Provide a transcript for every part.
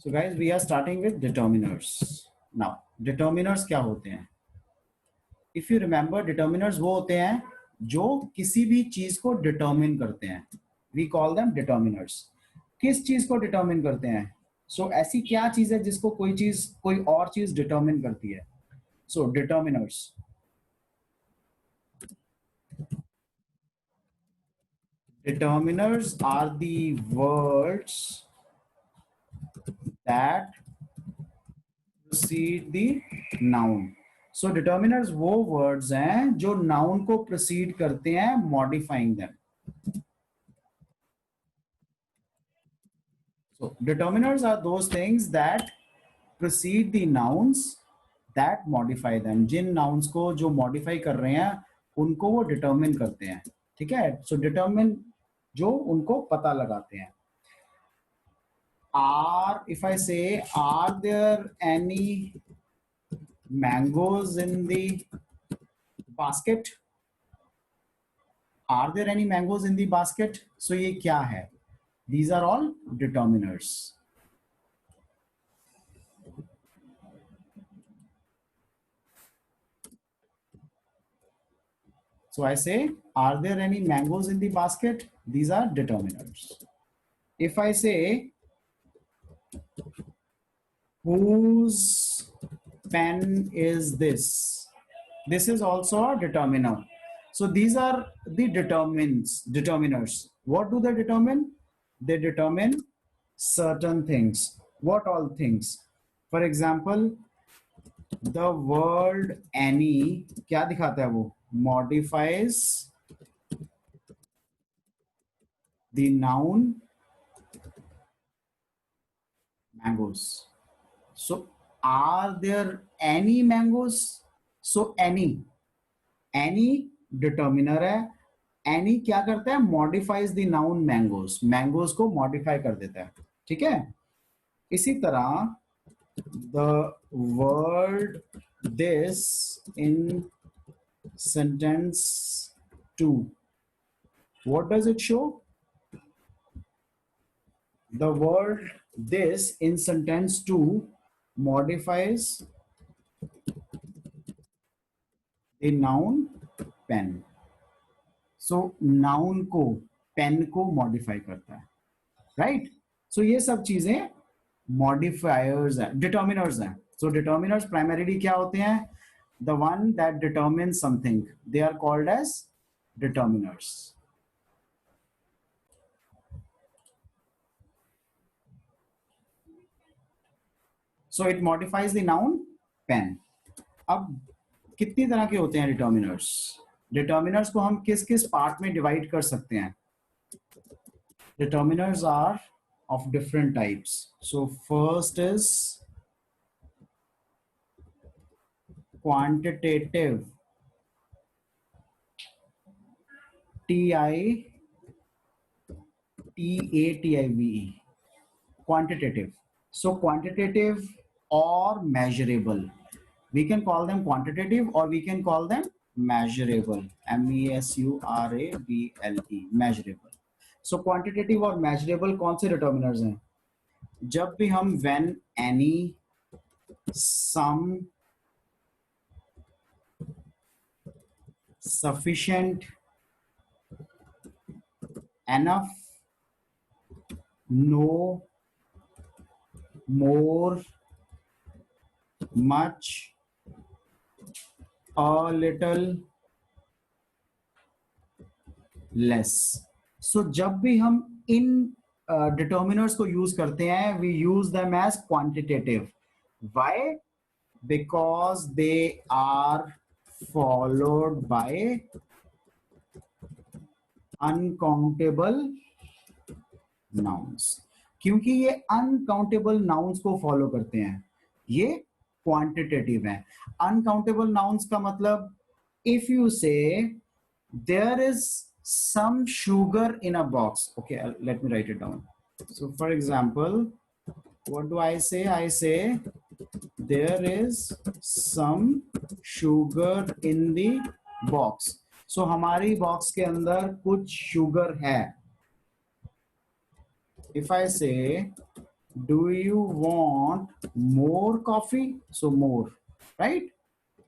So guys, we are starting with determiners. Now, determiners क्या होते हैं? If you remember, determiners वो होते हैं जो किसी भी चीज को determine करते हैं. We call them determiners. किस चीज को determine करते हैं? So ऐसी क्या चीज है जिसको कोई और चीज determine करती है? So determiners. Determiners are the words that precede the noun. So determiners वो words हैं जो noun को precede करते हैं, modifying them. So determiners are those things that precede the nouns that modify them. Jin nouns को जो modify कर रहे हैं उनको वो determine करते हैं. ठीक है? So determine जो उनको पता लगाते हैं. If I say, are there any mangoes in the basket? Are there any mangoes in the basket? So ये क्या है? These are all determiners. So I say, are there any mangoes in the basket? These are determiners. If I say, whose pen is this? This is also a determiner. So these are the determiners. What do they determine? They determine certain things. What all things? For example, the word any क्या दिखाता है वो? Modifies the noun mangoes. So are there any mangoes? So any determiner है. Any क्या करता है? Modifies the noun mangoes. Mangoes को modify कर देता है. ठीक है? इसी तरह the word this in sentence 2. What does it show? The word this in sentence 2 modifies the noun pen. So noun को pen को modify करता है, right? So ये सब चीजें modifiers हैं, determiners हैं. So determiners primarily क्या होते हैं? The one that determines something. They are called as determiners. So it modifies the noun pen. अब कितनी तरह के होते हैं determiners? Determiners को हम किस किस पार्ट में डिवाइड कर सकते हैं? Determiners are of different types. So first is quantitative. Quantitative. Quantitative. So quantitative or measurable. We can call them quantitative or we can call them measurable. measurable. Measurable. So quantitative और measurable कौन से determiners हैं? जब भी हम when, any, some, sufficient, enough, no, more, much, a little, less. So जब भी हम इन determiners को use करते हैं, we use them as quantitative. Why? Because they are followed by uncountable nouns. क्योंकि ये uncountable nouns को follow करते हैं, ये quantitative है. Uncountable nouns का मतलब, if you say there is some sugar in a box. Okay, let me write it down. So for example, what do I say? I say there is some sugar in the box. So हमारी box के अंदर कुछ sugar है. If I say Do you want more coffee? So more, right?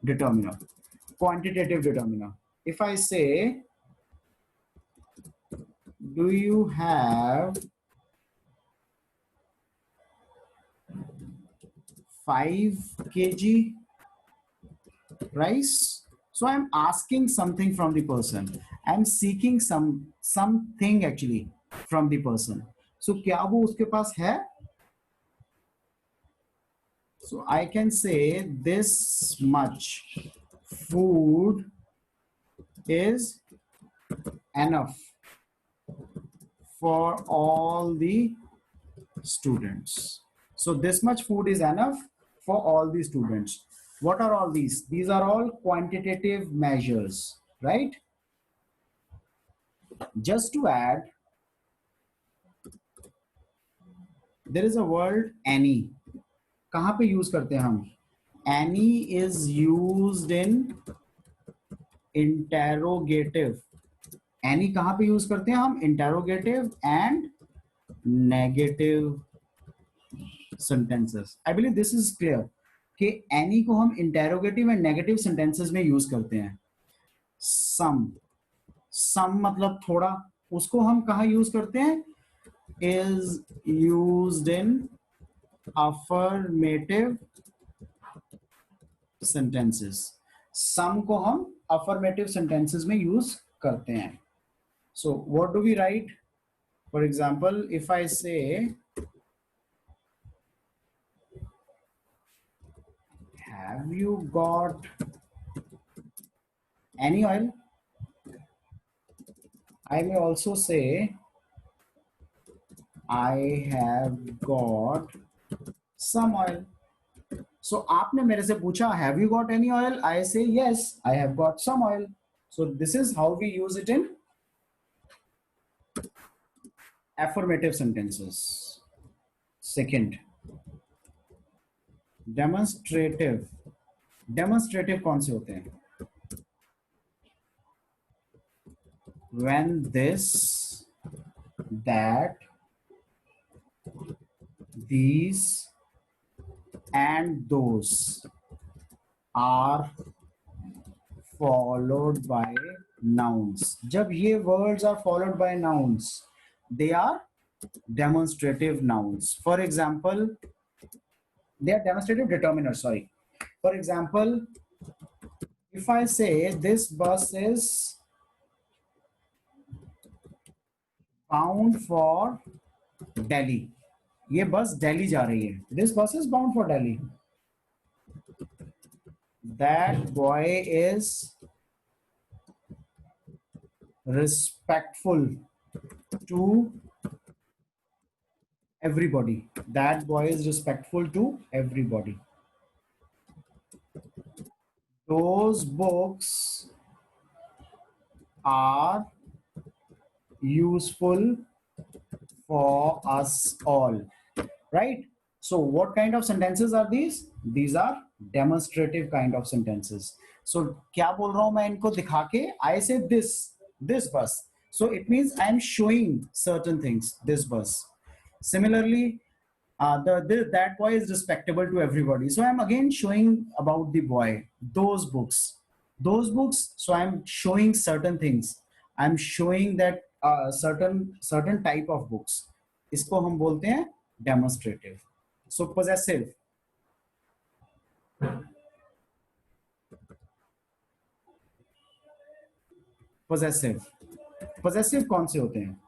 Determiner, quantitative determiner. If I say, do you have 5 kg rice? So I'm asking something from the person. I'm seeking something actually from the person. So क्या वो उसके पास है? So I can say this much food is enough for all the students. So this much food is enough for all the students. What are all these? These are all quantitative measures, right? Just to add, there is a word any. कहाँ पे use करते हैं हम? Any is used in interrogative. Any कहाँ पे use करते हैं हम? Interrogative and negative sentences. I believe this is clear कि any को हम interrogative and negative sentences में यूज करते हैं. Some मतलब थोड़ा, उसको हम कहाँ यूज करते हैं? Is used in affirmative sentences. Some को हम affirmative sentences में यूज करते हैं. So what do we write? For example, if I say, have you got any oil? I may also say, I have got some oil. So आपने मेरे से पूछा, have you got any oil? I say yes, I have got some oil. So this is how we use it in affirmative sentences. Second, demonstrative. Demonstrative कौन से होते हैं? When this, that, these, and those are followed by nouns. जब ये words are followed by nouns, they are demonstrative nouns. For example, they are demonstrative determiners, sorry. For example, if I say this bus is bound for Delhi, ये बस दिल्ली जा रही है. This bus is bound for Delhi. That boy is respectful to everybody. That boy is respectful to everybody. Those books are useful for us all, right? So what kind of sentences are these? These are demonstrative kind of sentences. So क्या बोल रहा हूं मैं इनको दिखा के? I say this bus. So it means I am showing certain things. This bus. Similarly, that boy is respectable to everybody. So I'm again showing about the boy. Those books. So I'm showing certain things. I'm showing that certain type of books. इसको हम बोलते हैं demonstrative. So possessive. Possessive कौन से होते हैं?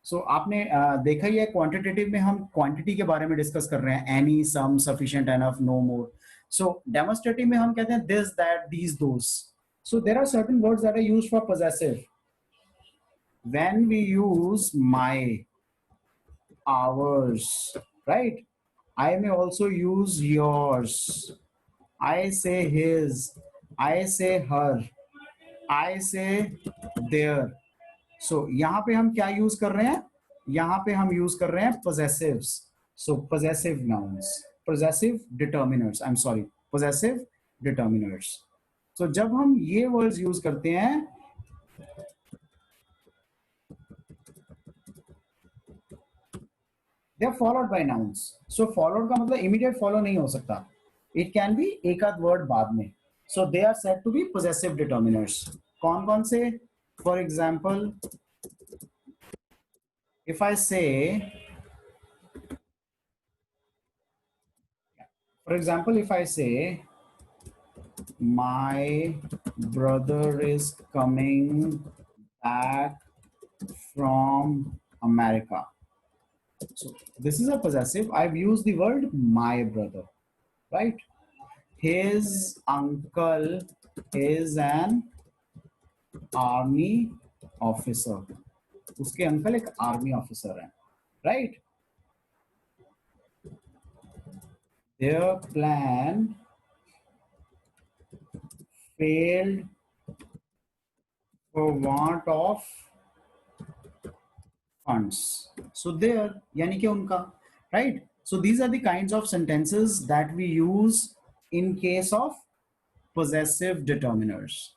सो आपने देखा ही है, क्वांटिटेटिव में हम क्वांटिटी के बारे में डिस्कस कर रहे हैं, any, some, sufficient, enough, no more. So demonstrative में हम कहते हैं this, that, these, those. So there are certain words that are used for possessive. When we use my, ours, right? I may also use yours. I say his, आई से हर, आई से there. सो यहाँ पे हम क्या यूज कर रहे हैं? यहाँ पे हम यूज कर रहे हैं possessives. So possessive nouns, possessive determiners, I'm sorry, possessive determiners. So जब हम ये words यूज करते हैं, they are followed by nouns. So followed का मतलब immediate follow नहीं हो सकता, it can be एक आध word बाद में. So they are said to be possessive determiners. कौन कौन से? For example, if I say, my brother is coming back from America. So this is a possessive. I've used the word my brother, right? His uncle is an army officer. उसके uncle एक army officer है, right? Their plan failed for want of funds. So there, यानी कि उनका, right? So these are the kinds of sentences that we use in case of possessive determiners.